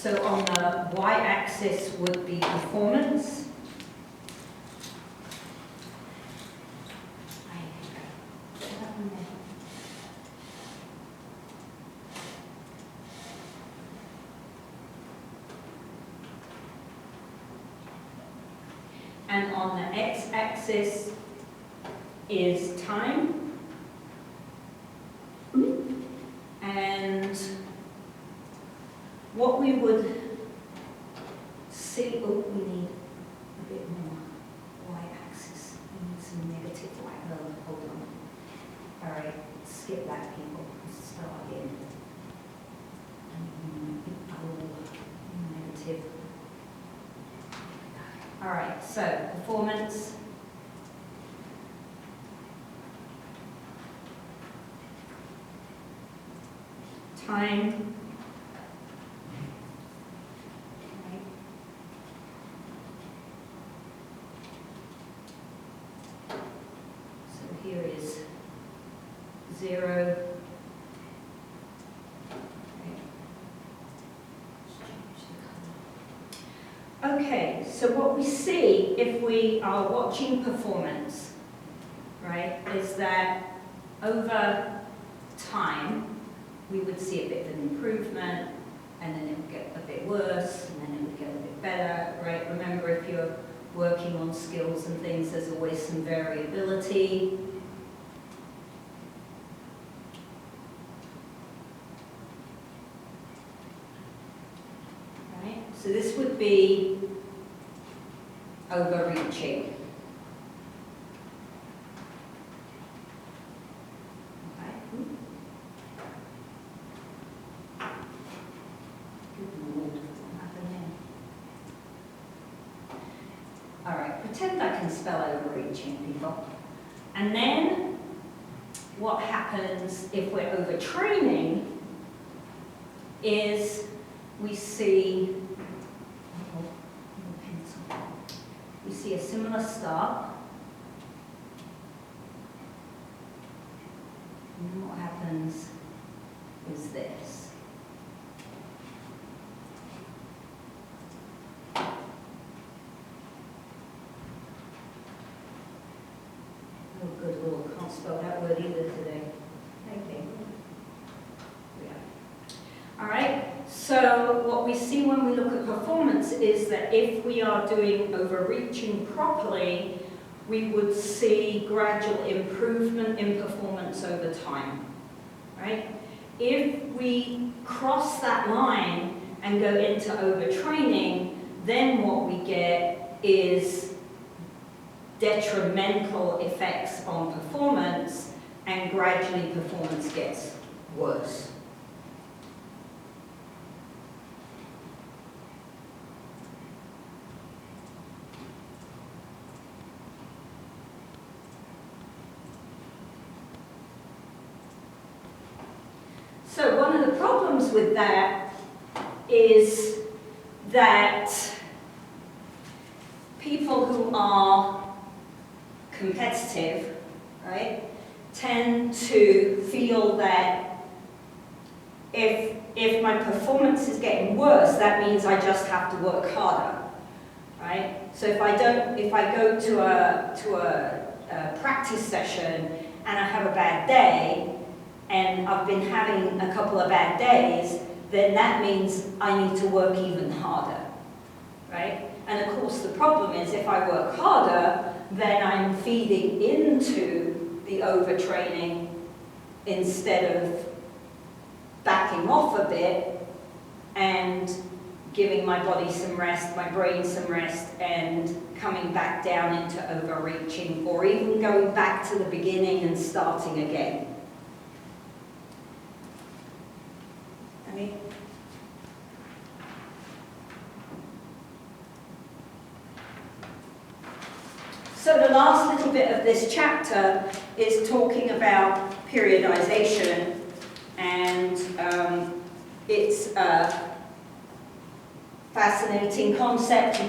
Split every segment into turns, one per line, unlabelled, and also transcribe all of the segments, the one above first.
So on the y-axis would be performance. And on the x-axis is time. And what we would see, oh, we need a bit more y-axis. We need some negative y. Oh, hold on. All right, skip that, people. Let's start again. Oh, negative. All right, so performance. Time. So here is 0. Okay, so what we see if we are watching performance, right, is that over time we would see a bit of an improvement, and then it would get a bit worse, and then it would get a bit better, right? Remember, if you're working on skills and things, there's always some variability. Right? So this would be overreaching. Pretend I can spell overreaching, people. And then what happens if we're overtraining is we see, we see a similar start. And then what happens is this. Oh, good Lord, can't spell that word either today. Okay. Yeah. All right, so what we see when we look at performance is that if we are doing overreaching properly, we would see gradual improvement in performance over time, right? If we cross that line and go into overtraining, then what we get is detrimental effects on performance, and gradually performance gets worse. So one of the problems with that is that people who are competitive, right, tend to feel that if my performance is getting worse, that means I just have to work harder, right? So if I go to a practice session and I have a bad day, and I've been having a couple of bad days, then that means I need to work even harder, right? And of course the problem is if I work harder, then I'm feeding into the overtraining instead of backing off a bit and giving my body some rest, my brain some rest, and coming back down into overreaching, or even going back to the beginning and starting again. So the last little bit of this chapter is talking about periodization, and it's a fascinating concept.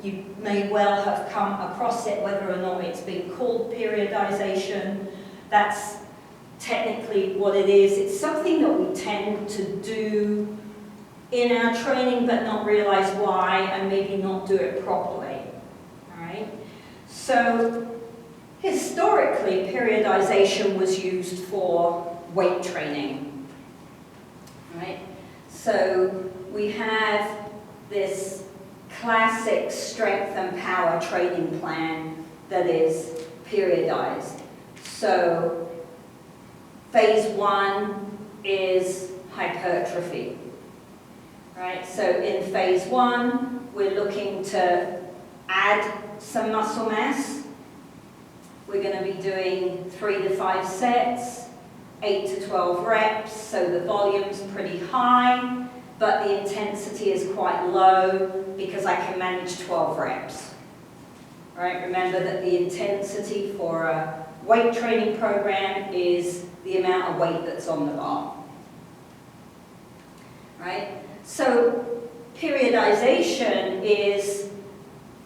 You may well have come across it, whether or not it's been called periodization. That's technically what it is. It's something that we tend to do in our training but not realize why and maybe not do it properly. All right? So historically, periodization was used for weight training. Right? So we have this classic strength and power training plan that is periodized. So phase 1 is hypertrophy. Right? So in phase 1, we're looking to add some muscle mass. We're going to be doing 3 to 5 sets, 8 to 12 reps, so the volume's pretty high, but the intensity is quite low because I can manage 12 reps. Right? Remember that the intensity for a weight training program is the amount of weight that's on the bar. Right? So periodization is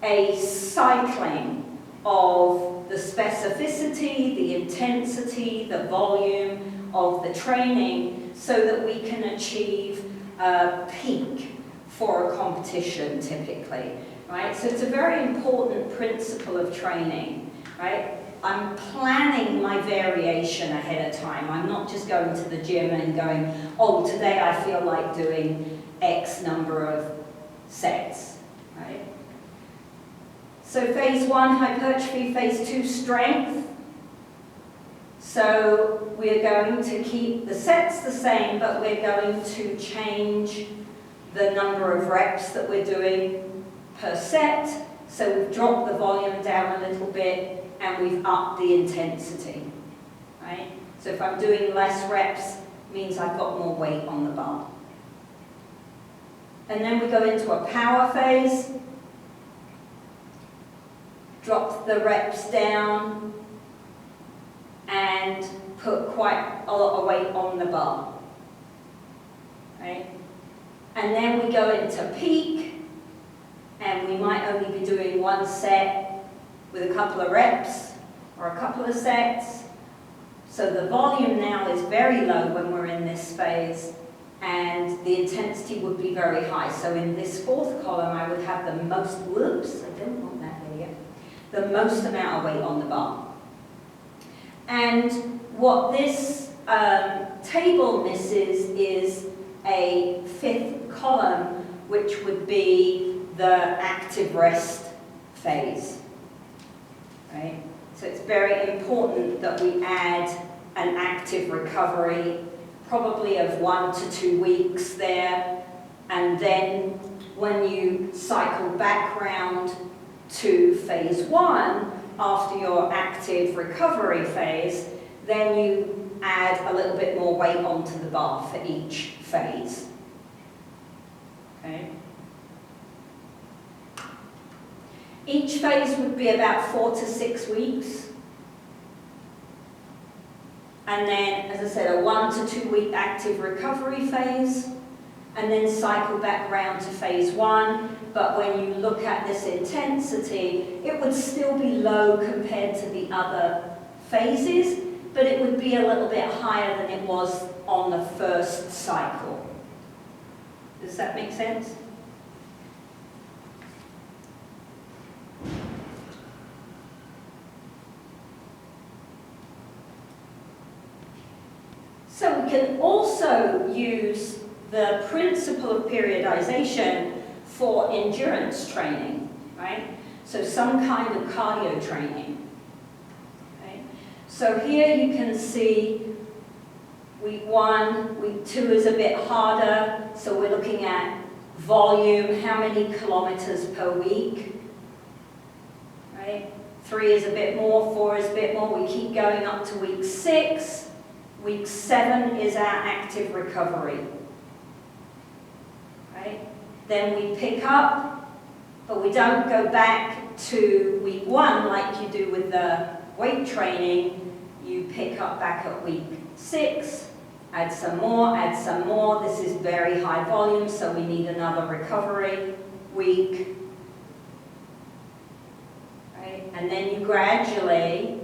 a cycling of the specificity, the intensity, the volume of the training so that we can achieve a peak for a competition typically. Right? So it's a very important principle of training. Right? I'm planning my variation ahead of time. I'm not just going to the gym and going, oh, today I feel like doing X number of sets. Right? So phase 1, hypertrophy, phase 2, strength. So we're going to keep the sets the same, but we're going to change the number of reps that we're doing per set. So we've dropped the volume down a little bit and we've upped the intensity. Right? So if I'm doing less reps, it means I've got more weight on the bar. And then we go into a power phase. Drop the reps down and put quite a lot of weight on the bar. Right? And then we go into peak, and we might only be doing 1 set with a couple of reps or a couple of sets. So the volume now is very low when we're in this phase, and the intensity would be very high. So in this 4th column, I would have the most, whoops, I don't want that here, the most amount of weight on the bar. And what this table misses is a 5th column, which would be the active rest phase. Right? So it's very important that we add an active recovery, probably of 1 to 2 weeks there, and then when you cycle back round to phase 1, after your active recovery phase, then you add a little bit more weight onto the bar for each phase. Okay? Each phase would be about 4 to 6 weeks. And then, as I said, a 1 to 2 week active recovery phase, and then cycle back round to phase 1. But when you look at this intensity, it would still be low compared to the other phases, but it would be a little bit higher than it was on the first cycle. Does that make sense? So we can also use the principle of periodization for endurance training, right? So some kind of cardio training. Okay? So here you can see week 1, week 2 is a bit harder, so we're looking at volume, how many kilometers per week, right? 3 is a bit more, 4 is a bit more, we keep going up to week 6. Week 7 is our active recovery. Right? Then we pick up, but we don't go back to week 1 like you do with the weight training. You pick up back at week 6, add some more. This is very high volume, so we need another recovery week. Right? And then you gradually,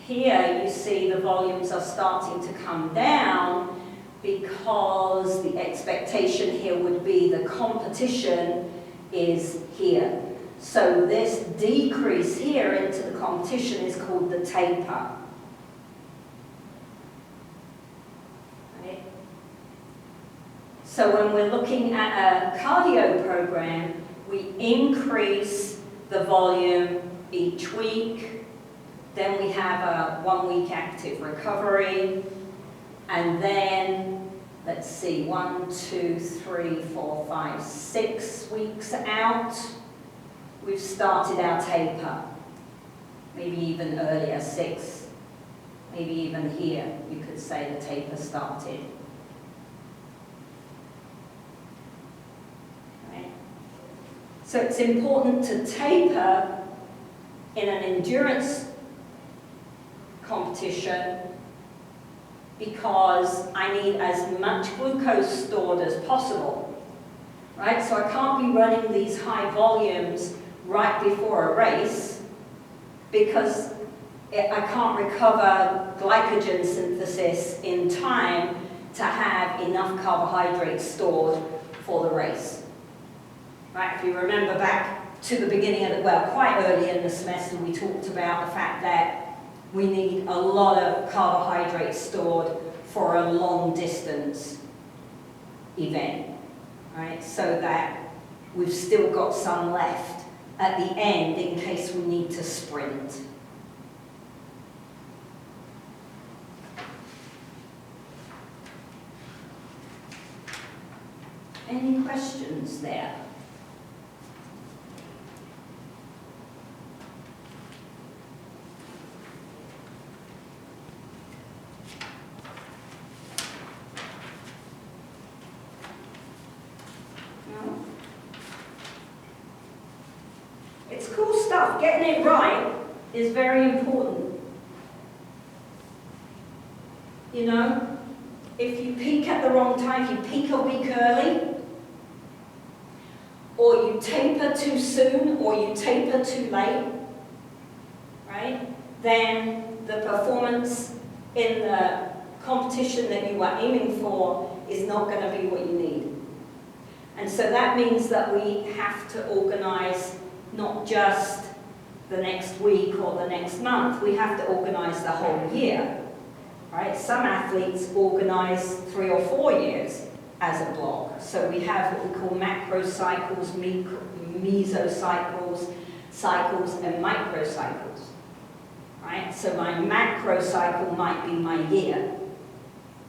here you see the volumes are starting to come down, because the expectation here would be the competition is here. So this decrease here into the competition is called the taper. Right? So when we're looking at a cardio program, we increase the volume each week, then we have a 1 week active recovery, and then, let's see, 1, 2, 3, 4, 5, 6 weeks out, we've started our taper. Maybe even earlier, 6. Maybe even here, you could say the taper started. Right? So it's important to taper in an endurance competition because I need as much glucose stored as possible, right? So I can't be running these high volumes right before a race because I can't recover glycogen synthesis in time to have enough carbohydrates stored for the race, right? If you remember back to the beginning of the, well, quite early in the semester, we talked about the fact that we need a lot of carbohydrates stored for a long distance event, right? So that we've still got some left at the end in case we need to sprint. Any questions there? It's cool stuff. Getting it right is very important. You know, if you peak at the wrong time, if you peak a week early, or you taper too soon, or you taper too late, right, then the performance in the competition that you were aiming for is not going to be what you need. And so that means that we have to organize not just the next week or the next month, we have to organize the whole year, right? Some athletes organize 3 or 4 years as a block. So we have what we call macro cycles, mesocycles, cycles, and microcycles, right? So my macro cycle might be my year.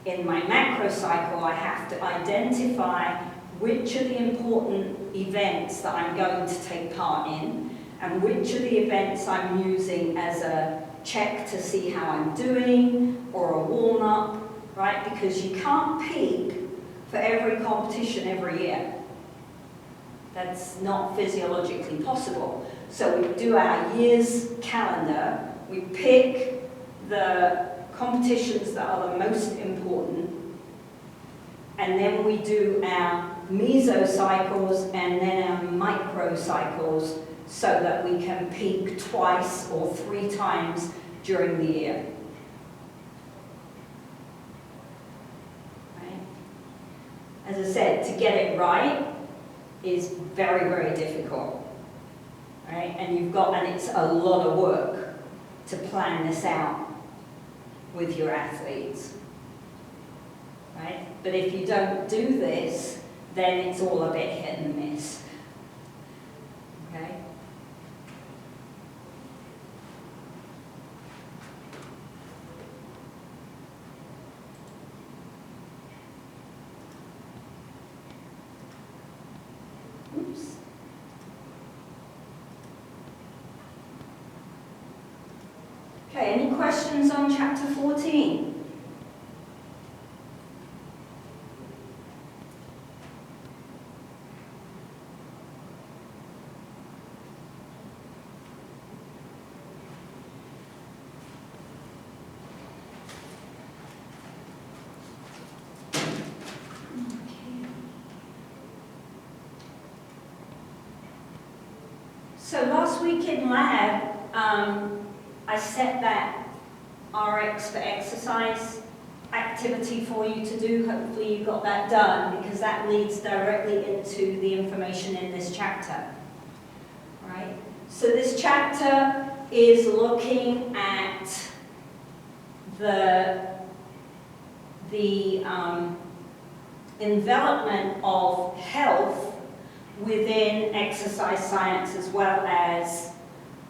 In my macro cycle, I have to identify which are the important events that I'm going to take part in, and which are the events I'm using as a check to see how I'm doing, or a warm-up, right? Because you can't peak for every competition every year. That's not physiologically possible. So we do our year's calendar, we pick the competitions that are the most important, and then we do our mesocycles and then our microcycles so that we can peak twice or 3 times during the year. Right? As I said, to get it right is very, very difficult. Right? And it's a lot of work to plan this out with your athletes. Right? But if you don't do this, then it's all a bit hit and miss. Okay? Oops. Okay, any questions on chapter 14? So last week in lab, I set that RX for exercise activity for you to do. Hopefully you got that done, because that leads directly into the information in this chapter. Right? So this chapter is looking at the envelopment of health within exercise science as well as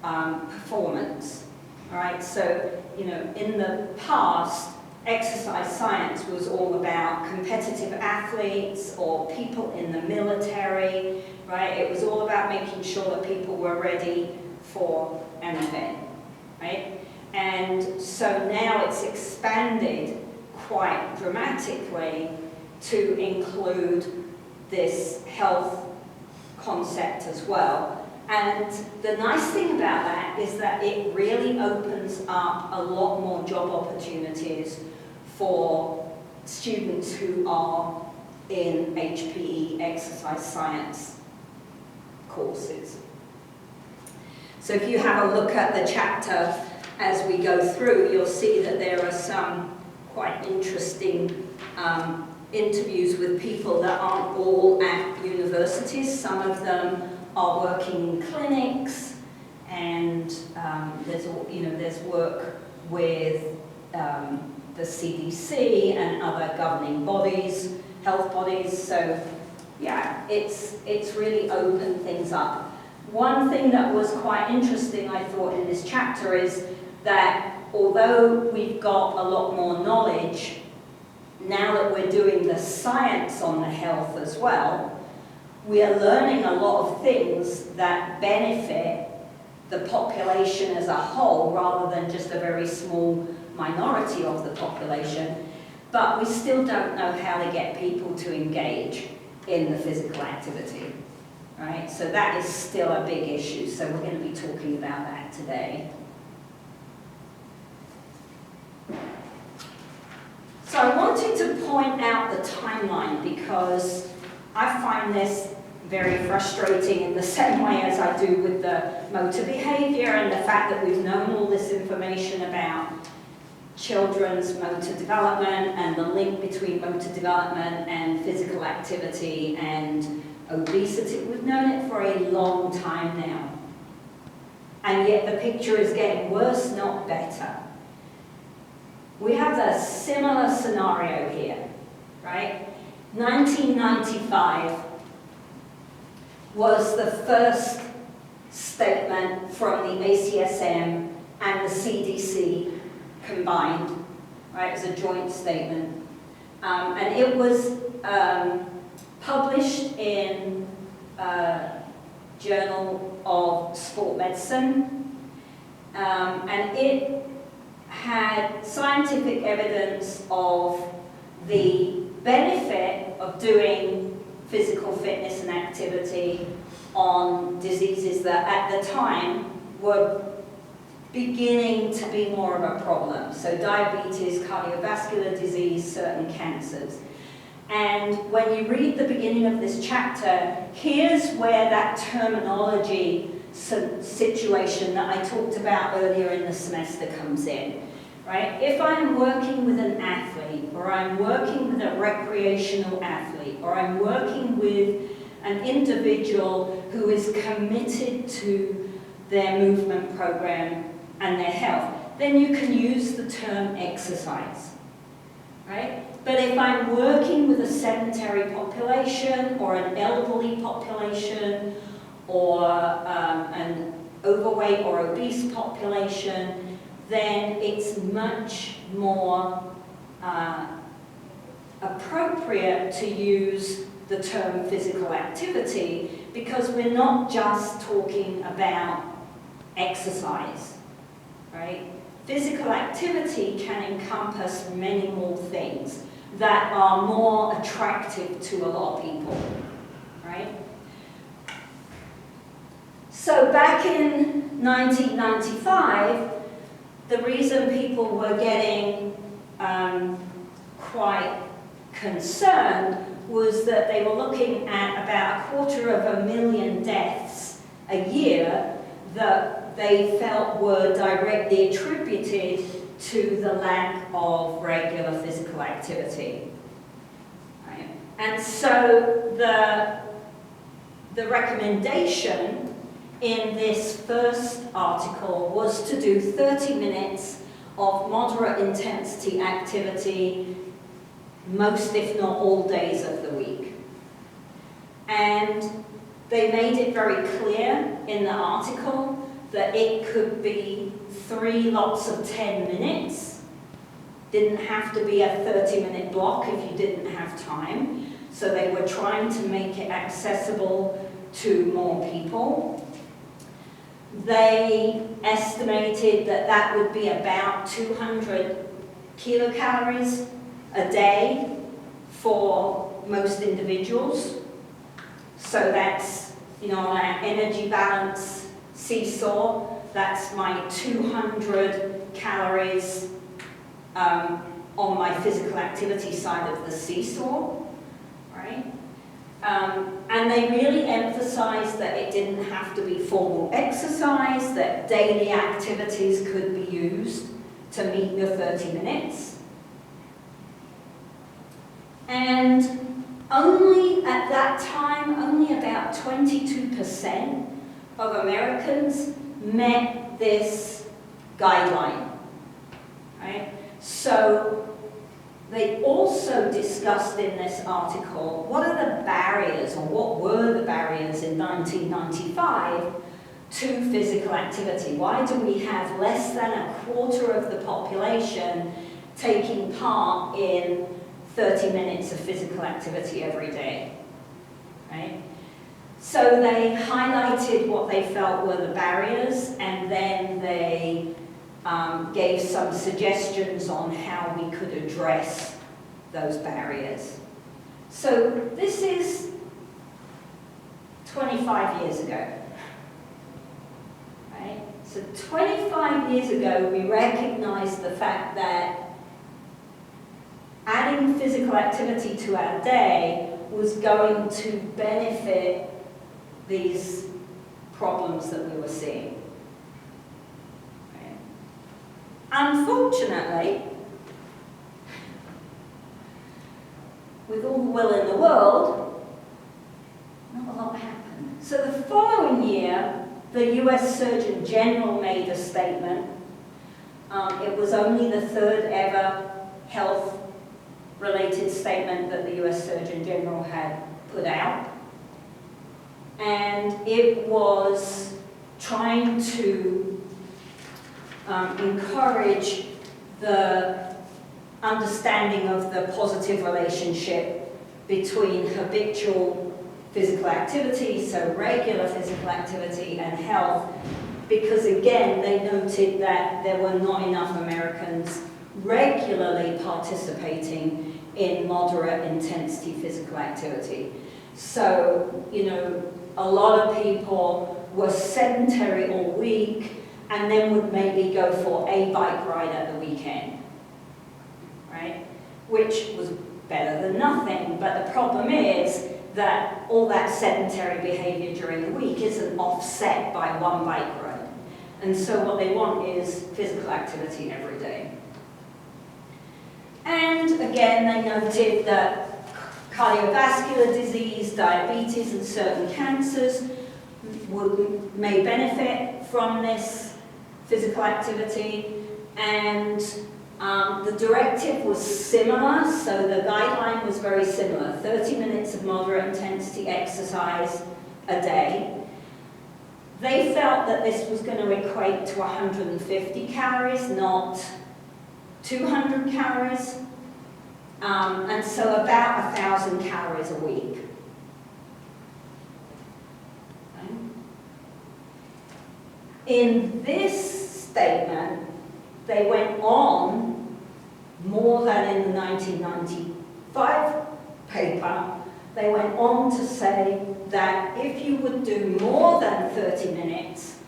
performance. All right, so in the past, exercise science was all about competitive athletes or people in the military, right? It was all about making sure that people were ready for an event, right? And so now it's expanded quite dramatically to include this health concept as well. And the nice thing about that is that it really opens up a lot more job opportunities for students who are in HPE exercise science courses. So if you have a look at the chapter as we go through, you'll see that there are some quite interesting interviews with people that aren't all at universities. Some of them are working in clinics, and there's work with the CDC and other governing bodies, health bodies. So yeah, it's really opened things up. One thing that was quite interesting, I thought, in this chapter is that although we've got a lot more knowledge, now that we're doing the science on the health as well, we are learning a lot of things that benefit the population as a whole rather than just a very small minority of the population, but we still don't know how to get people to engage in the physical activity, right? So that is still a big issue, so we're going to be talking about that today. So I wanted to point out the timeline because I find this very frustrating in the same way as I do with the motor behavior and the fact that we've known all this information about children's motor development and the link between motor development and physical activity and obesity. We've known it for a long time now. And yet the picture is getting worse, not better. We have a similar scenario here, right? 1995 was the first statement from the ACSM and the CDC combined, right? It was a joint statement. And it was published in Journal of Sport Medicine, and it had scientific evidence of the benefit of doing physical fitness and activity on diseases that at the time were beginning to be more of a problem. So diabetes, cardiovascular disease, certain cancers. And when you read the beginning of this chapter, here's where that terminology situation that I talked about earlier in the semester comes in. Right? If I'm working with an athlete, or I'm working with a recreational athlete, or I'm working with an individual who is committed to their movement program and their health, then you can use the term exercise. Right? But if I'm working with a sedentary population, or an elderly population, or an overweight or obese population, then it's much more appropriate to use the term physical activity, because we're not just talking about exercise, right? Physical activity can encompass many more things that are more attractive to a lot of people, right? So back in 1995, the reason people were getting quite concerned was that they were looking at about 250,000 deaths a year that they felt were directly attributed to the lack of regular physical activity. Right? And so the recommendation in this first article was to do 30 minutes of moderate intensity activity most, if not all, days of the week. And they made it very clear in the article that it could be 3 lots of 10 minutes. Didn't have to be a 30-minute block if you didn't have time. So they were trying to make it accessible to more people. They estimated that that would be about 200 kilocalories a day for most individuals. So that's, on our energy balance seesaw, that's my 200 calories on my physical activity side of the seesaw, right? And they really emphasized that it didn't have to be formal exercise, that daily activities could be used to meet your 30 minutes. And only at that time, only about 22% of Americans met this guideline, right? So they also discussed in this article what are the barriers, or what were the barriers in 1995 to physical activity. Why do we have less than a quarter of the population taking part in 30 minutes of physical activity every day, right? So they highlighted what they felt were the barriers, and then they gave some suggestions on how we could address those barriers. So this is 25 years ago, right? So 25 years ago, we recognized the fact that adding physical activity to our day was going to benefit these problems that we were seeing. Unfortunately, with all the will in the world, not a lot happened. So the following year, the US Surgeon General made a statement. It was only the 3rd ever health-related statement that the US Surgeon General had put out. And it was trying to encourage the understanding of the positive relationship between habitual physical activity, so regular physical activity, and health, because again, they noted that there were not enough Americans regularly participating in moderate intensity physical activity. So, a lot of people were sedentary all week, and then would maybe go for a bike ride at the weekend, right? Which was better than nothing, but the problem is that all that sedentary behavior during the week isn't offset by one bike ride. And so what they want is physical activity every day. And again, they noted that cardiovascular disease, diabetes, and certain cancers may benefit from this physical activity, and the directive was similar, so the guideline was very similar, 30 minutes of moderate intensity exercise a day. They felt that this was going to equate to 150 calories, not 200 calories, and so about 1,000 calories a week. In this statement, they went on more than in the 1995 paper. They went on to say that if you would do more than 30 minutes,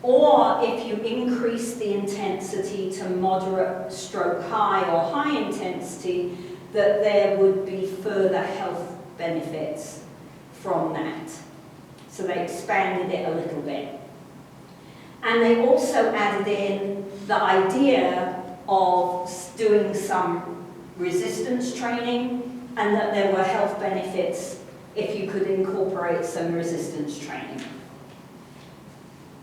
or if you increase the intensity to moderate stroke high or high intensity, that there would be further health benefits from that. So they expanded it a little bit. And they also added in the idea of doing some resistance training, and that there were health benefits if you could incorporate some resistance training.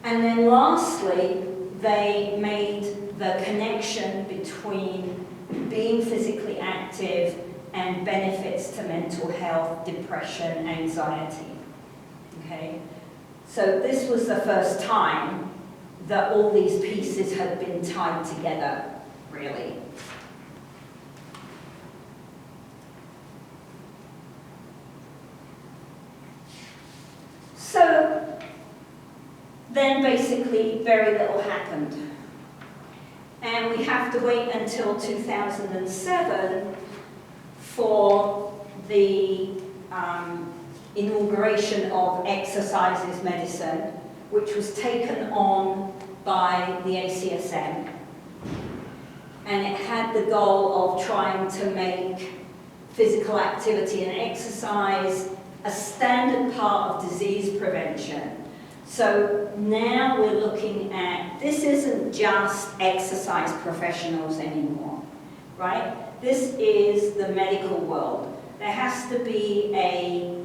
And then lastly, they made the connection between being physically active and benefits to mental health, depression, anxiety. Okay? So this was the first time that all these pieces had been tied together, really. So then basically very little happened. And we have to wait until 2007 for the inauguration of exercise is medicine, which was taken on by the ACSM. And it had the goal of trying to make physical activity and exercise a standard part of disease prevention. So now we're looking at, this isn't just exercise professionals anymore, right? This is the medical world. There has to be a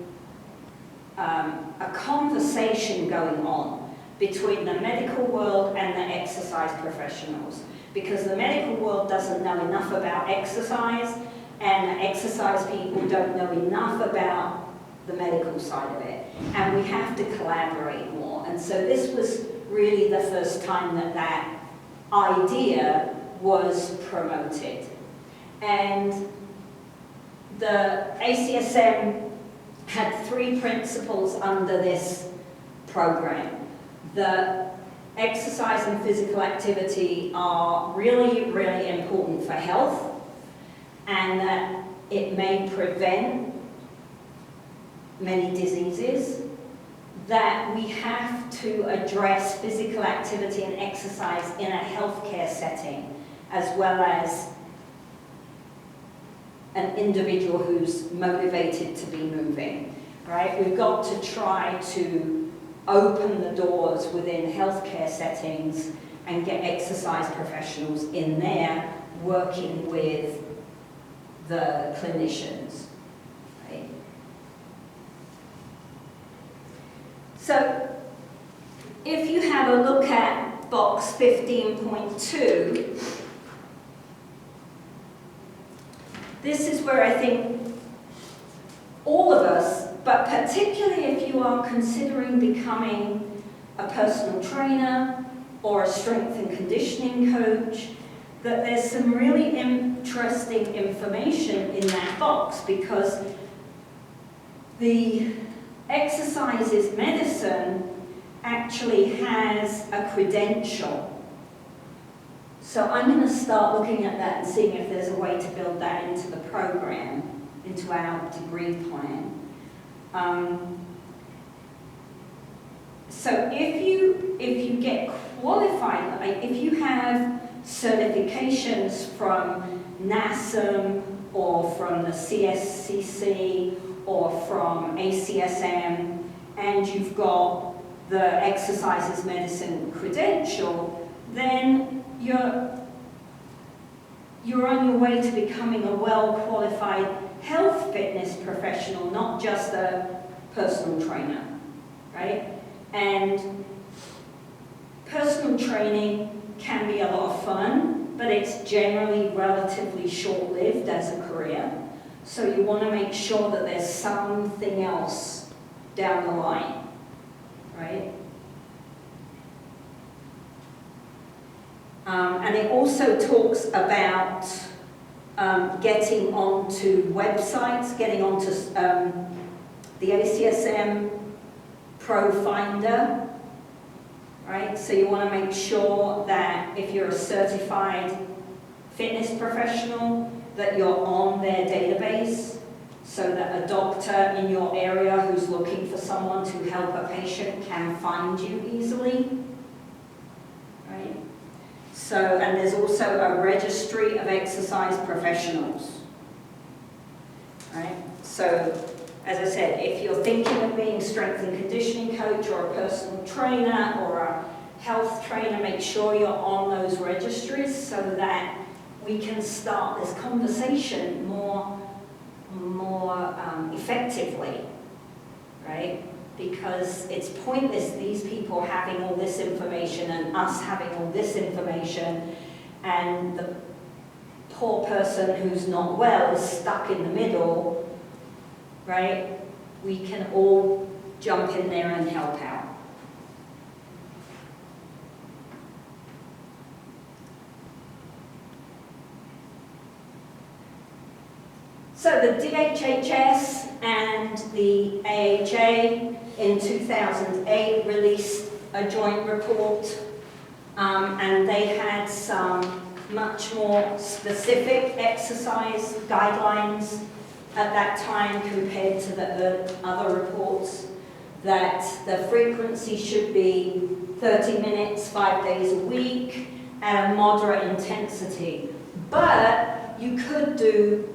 conversation going on between the medical world and the exercise professionals, because the medical world doesn't know enough about exercise, and the exercise people don't know enough about the medical side of it, and we have to collaborate more. And so this was really the first time that that idea was promoted. And the ACSM had 3 principles under this program. The exercise and physical activity are really, really important for health, and that it may prevent many diseases, that we have to address physical activity and exercise in a healthcare setting, as well as an individual who's motivated to be moving, right? We've got to try to open the doors within healthcare settings and get exercise professionals in there working with the clinicians, right? So if you have a look at box 15.2, this is where I think all of us, but particularly if you are considering becoming a personal trainer or a strength and conditioning coach, that there's some really interesting information in that box, because the exercise is medicine actually has a credential. So I'm going to start looking at that and seeing if there's a way to build that into the program, into our degree plan. So if you get qualified, if you have certifications from NASM or from the CSCC or from ACSM, and you've got the exercises medicine credential, then you're on your way to becoming a well-qualified health fitness professional, not just a personal trainer, right? And personal training can be a lot of fun, but it's generally relatively short-lived as a career. So you want to make sure that there's something else down the line, right? And it also talks about getting onto websites, getting onto the ACSM Pro Finder, right? So you want to make sure that if you're a certified fitness professional, that you're on their database, so that a doctor in your area who's looking for someone to help a patient can find you easily, right? So, and there's also a registry of exercise professionals, right? So, as I said, if you're thinking of being a strength and conditioning coach or a personal trainer or a health trainer, make sure you're on those registries so that we can start this conversation more effectively, right? Because it's pointless these people having all this information and us having all this information, and the poor person who's not well is stuck in the middle, right? We can all jump in there and help out. So the DHHS and the AHA in 2008 released a joint report, and they had some much more specific exercise guidelines at that time compared to the other reports, that the frequency should be 30 minutes, 5 days a week, at a moderate intensity. But you could do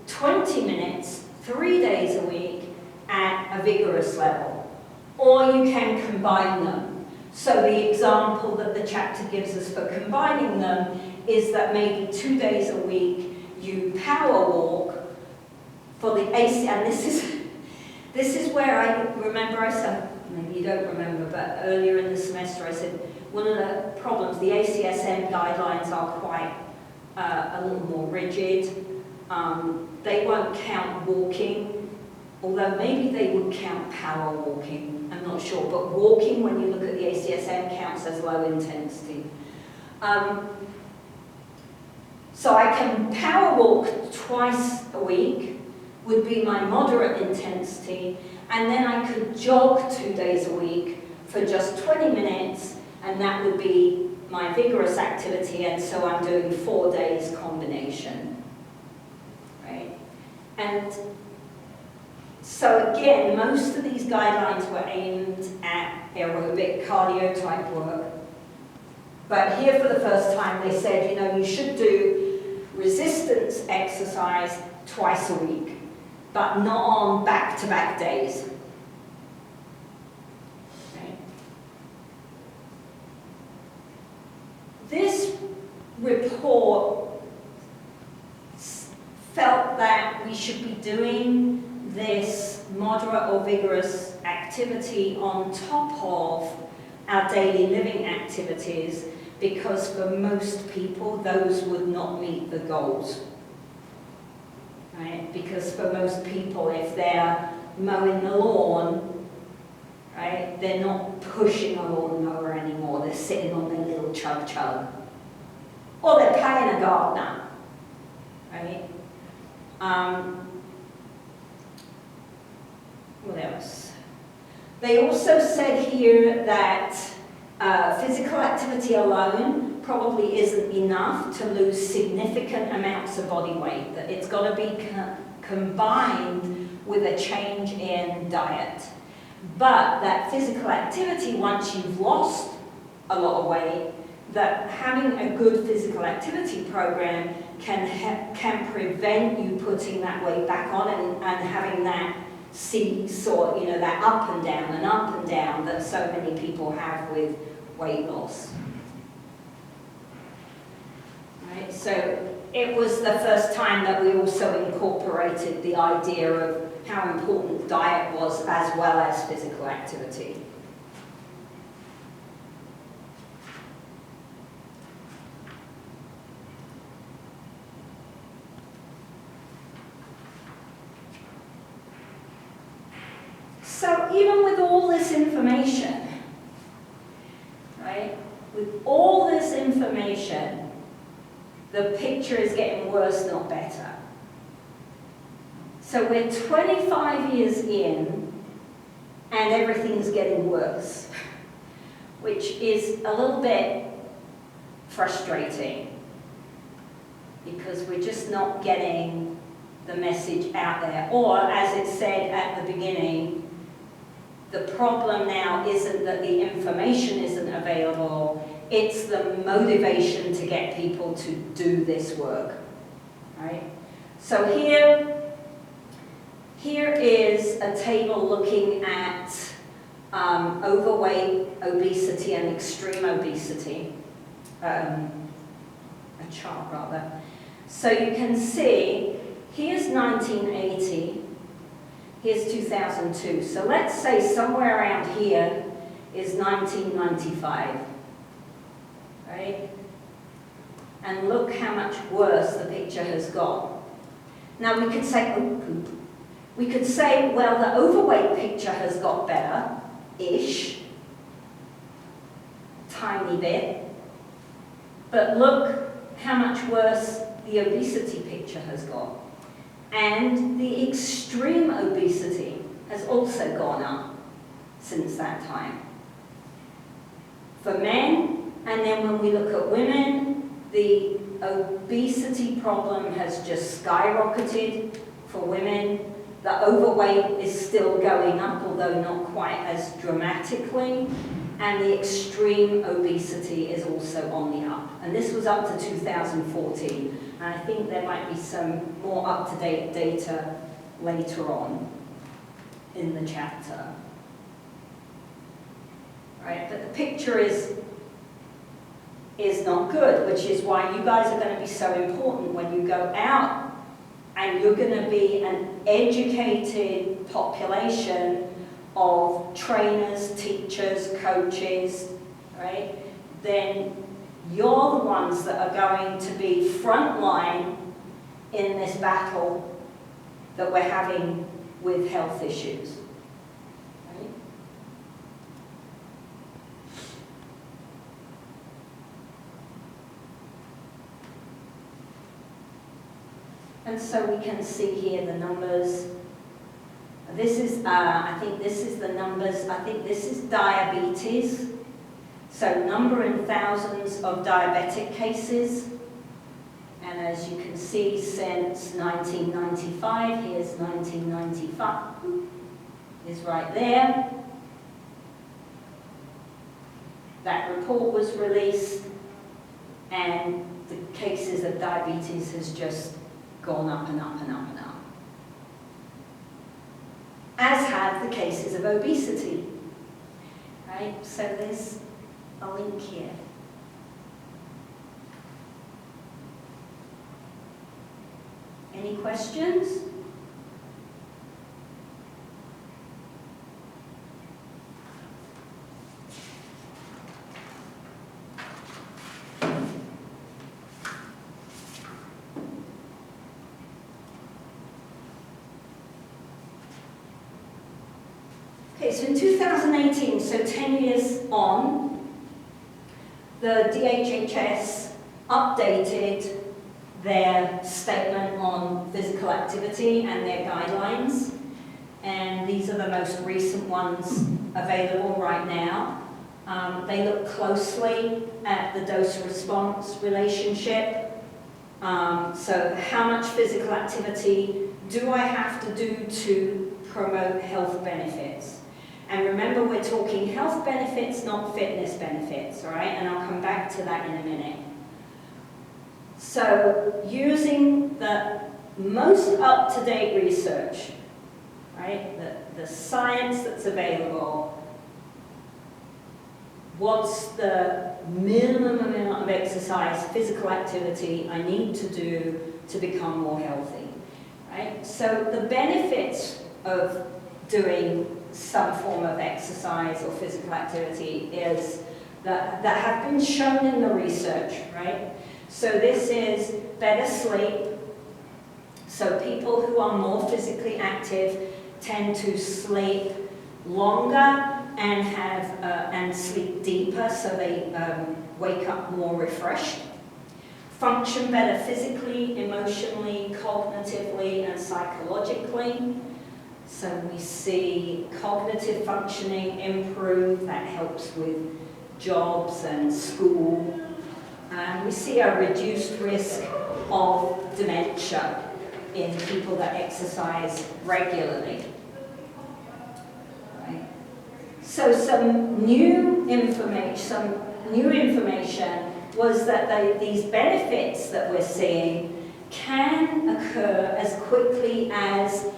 20 minutes, 3 days a week at a vigorous level, or you can combine them. So the example that the chapter gives us for combining them is that maybe 2 days a week you power walk for the AC, and this is where I remember I said, maybe you don't remember, but earlier in the semester I said one of the problems, the ACSM guidelines are quite a little more rigid. They won't count walking, although maybe they would count power walking, I'm not sure, but walking, when you look at the ACSM, counts as low intensity. So I can power walk twice a week, would be my moderate intensity, and then I could jog 2 days a week for just 20 minutes, and that would be my vigorous activity, and so I'm doing 4 days combination, right? And so again, most of these guidelines were aimed at aerobic cardio type work, but here for the first time they said, you know, you should do resistance exercise twice a week, but not on back-to-back days. Okay. This report felt that we should be doing this moderate or vigorous activity on top of our daily living activities, because for most people those would not meet the goals. Right? Because for most people, if they're mowing the lawn, right, they're not pushing a lawnmower anymore, they're sitting on their little chug-chug. Or they're paying a gardener, right? What else? They also said here that physical activity alone probably isn't enough to lose significant amounts of body weight, that it's got to be combined with a change in diet. But that physical activity, once you've lost a lot of weight, that having a good physical activity program can prevent you putting that weight back on and having that seesaw, you know, that up and down that so many people have with weight loss. Right? So it was the first time that we also incorporated the idea of how important diet was as well as physical activity. So even with all this information, right, with all this information, the picture is getting worse, not better. So we're 25 years in, and everything's getting worse, which is a little bit frustrating, because we're just not getting the message out there. Or, as it said at the beginning, the problem now isn't that the information isn't available, it's the motivation to get people to do this work, right? So here is a table looking at overweight, obesity, and extreme obesity, a chart rather. So you can see, here's 1980, here's 2002. So let's say somewhere around here is 1995, right? And look how much worse the picture has got. Now we could say, oh, poop. We could say, well, the overweight picture has got better-ish, tiny bit. But look how much worse the obesity picture has got. And the extreme obesity has also gone up since that time. For men, and then when we look at women, the obesity problem has just skyrocketed for women. The overweight is still going up, although not quite as dramatically. And the extreme obesity is also on the up. And this was up to 2014. And I think there might be some more up-to-date data later on in the chapter. Right, but the picture is not good, which is why you guys are going to be so important when you go out and you're going to be an educated population of trainers, teachers, coaches, right? Then you're the ones that are going to be frontline in this battle that we're having with health issues. Right? And so we can see here the numbers. This is, I think this is the numbers, I think this is diabetes. So number in thousands of diabetic cases. And as you can see, since 1995, here's 1995, is right there. That report was released, and the cases of diabetes has just gone up and up and up and up. As have the cases of obesity, right? So there's a link here. Any questions? Okay, so in 2018, so 10 years on, the DHHS updated their statement on physical activity and their guidelines. And these are the most recent ones available right now. They look closely at the dose-response relationship. So how much physical activity do I have to do to promote health benefits? And remember, we're talking health benefits, not fitness benefits, all right? And I'll come back to that in a minute. So using the most up-to-date research, right, the science that's available, what's the minimum amount of exercise, physical activity I need to do to become more healthy, right? So the benefits of doing some form of exercise or physical activity is that have been shown in the research, right? So this is better sleep. So people who are more physically active tend to sleep longer and and sleep deeper, so they wake up more refreshed. Function better physically, emotionally, cognitively, and psychologically. So we see cognitive functioning improve. That helps with jobs and school. And we see a reduced risk of dementia in people that exercise regularly. Right. So some new information was that these benefits that we're seeing can occur as quickly as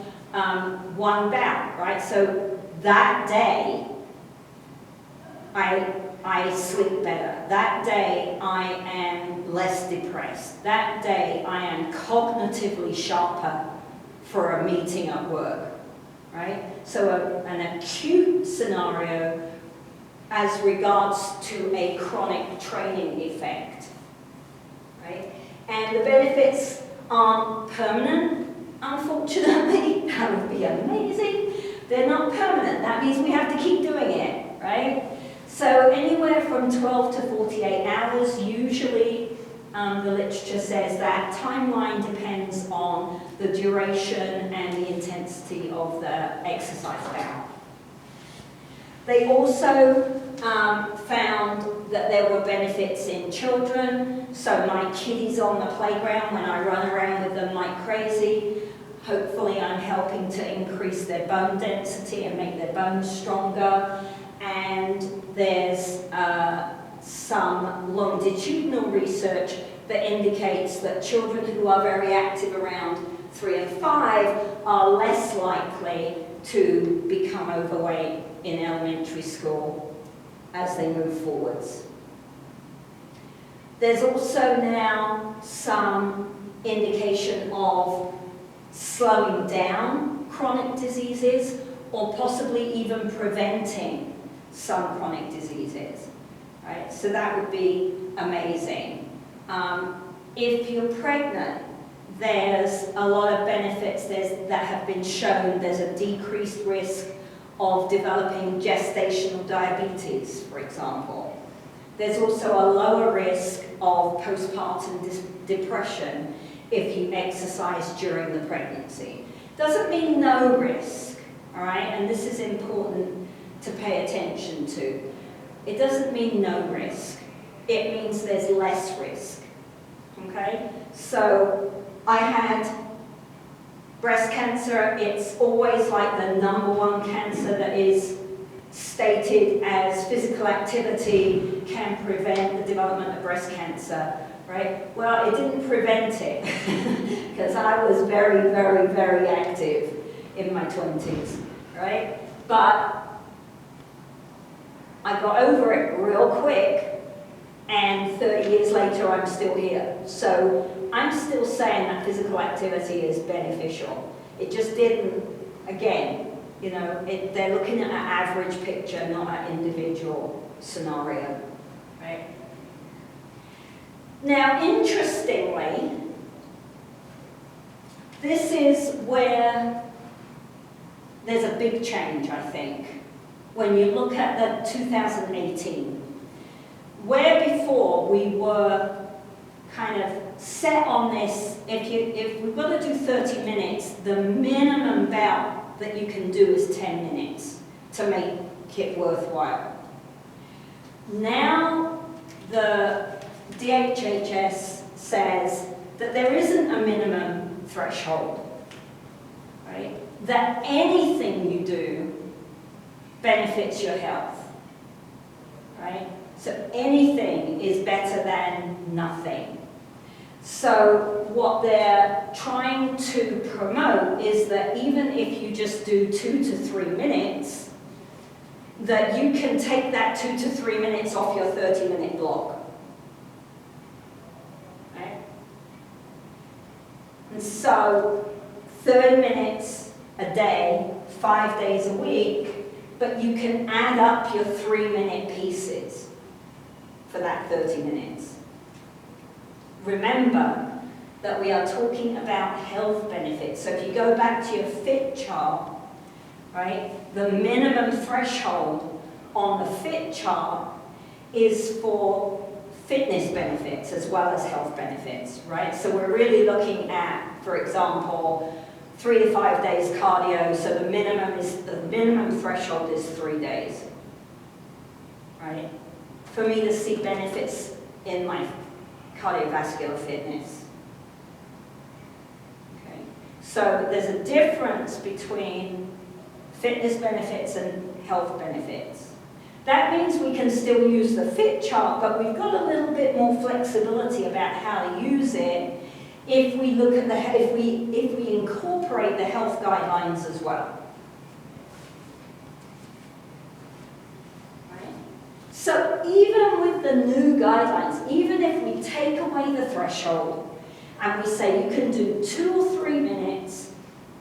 one bout, right? So that day, I I sleep better. That day I am less depressed. That day I am cognitively sharper for a meeting at work, right? So an acute scenario as regards to a chronic training effect, right? And the benefits aren't permanent, unfortunately. That would be amazing. They're not permanent. That means we have to keep doing it, right? So anywhere from 12 to 48 hours, usually the literature says that timeline depends on the duration and the intensity of the exercise bout. They also found that there were benefits in children. So my kiddies on the playground, when I run around with them like crazy, hopefully I'm helping to increase their bone density and make their bones stronger. And there's some longitudinal research that indicates that children who are very active around 3 and 5 are less likely to become overweight in elementary school as they move forwards. There's also now some indication of slowing down chronic diseases or possibly even preventing some chronic diseases, right? So that would be amazing. If you're pregnant, there's a lot of benefits that have been shown. There's a decreased risk of developing gestational diabetes, for example. There's also a lower risk of postpartum depression if you exercise during the pregnancy. Doesn't mean no risk, all right? And this is important to pay attention to. It doesn't mean no risk. It means there's less risk, okay? So I had breast cancer. It's always like the #1 cancer that is stated as physical activity can prevent the development of breast cancer, right? Well, it didn't prevent it because I was very, very, very active in my 20s, right? But I got over it real quick, and 30 years later, I'm still here. So I'm still saying that physical activity is beneficial. It just didn't, again, you know, they're looking at an average picture, not an individual scenario, right? Now, interestingly, this is where there's a big change, I think, when you look at the 2018. Where before we were kind of set on this, if we've got to do 30 minutes, the minimum bout that you can do is 10 minutes to make it worthwhile. Now the DHHS says that there isn't a minimum threshold, right? That anything you do benefits your health, right? So anything is better than nothing. So what they're trying to promote is that even if you just do 2 to 3 minutes, that you can take that 2 to 3 minutes off your 30-minute block. Right? And so 30 minutes a day, 5 days a week, but you can add up your 3-minute pieces for that 30 minutes. Remember that we are talking about health benefits. So if you go back to your FIT chart, right, the minimum threshold on the FIT chart is for fitness benefits as well as health benefits, right? So we're really looking at, for example, 3 to 5 days cardio, so the minimum threshold is 3 days, right? For me to see benefits in my cardiovascular fitness. Okay. So there's a difference between fitness benefits and health benefits. That means we can still use the FIT chart, but we've got a little bit more flexibility about how to use it if we look at if we incorporate the health guidelines as well. Right? So But even with the new guidelines, even if we take away the threshold and we say you can do 2 or 3 minutes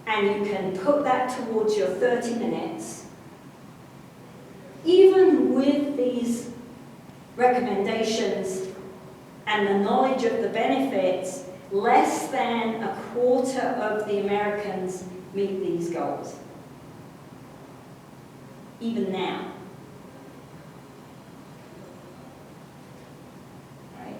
and you can put that towards your 30 minutes, even with these recommendations and the knowledge of the benefits, less than a quarter of the Americans meet these goals. Even now. Right?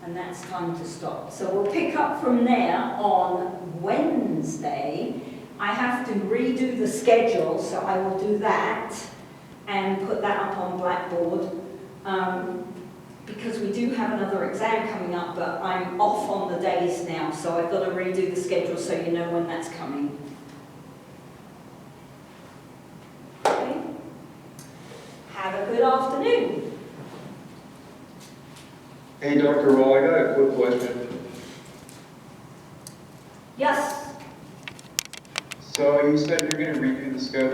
And that's time to stop. So we'll pick up from there on Wednesday. I have to redo the schedule, so I will do that and put that up on Blackboard. Because we do have another exam coming up, but I'm off on the days now, so I've got to redo the schedule so you know when that's coming. Okay. Have a good afternoon.
Hey, Dr. Wall, I got a quick question.
Yes?
So you said you're going to redo the schedule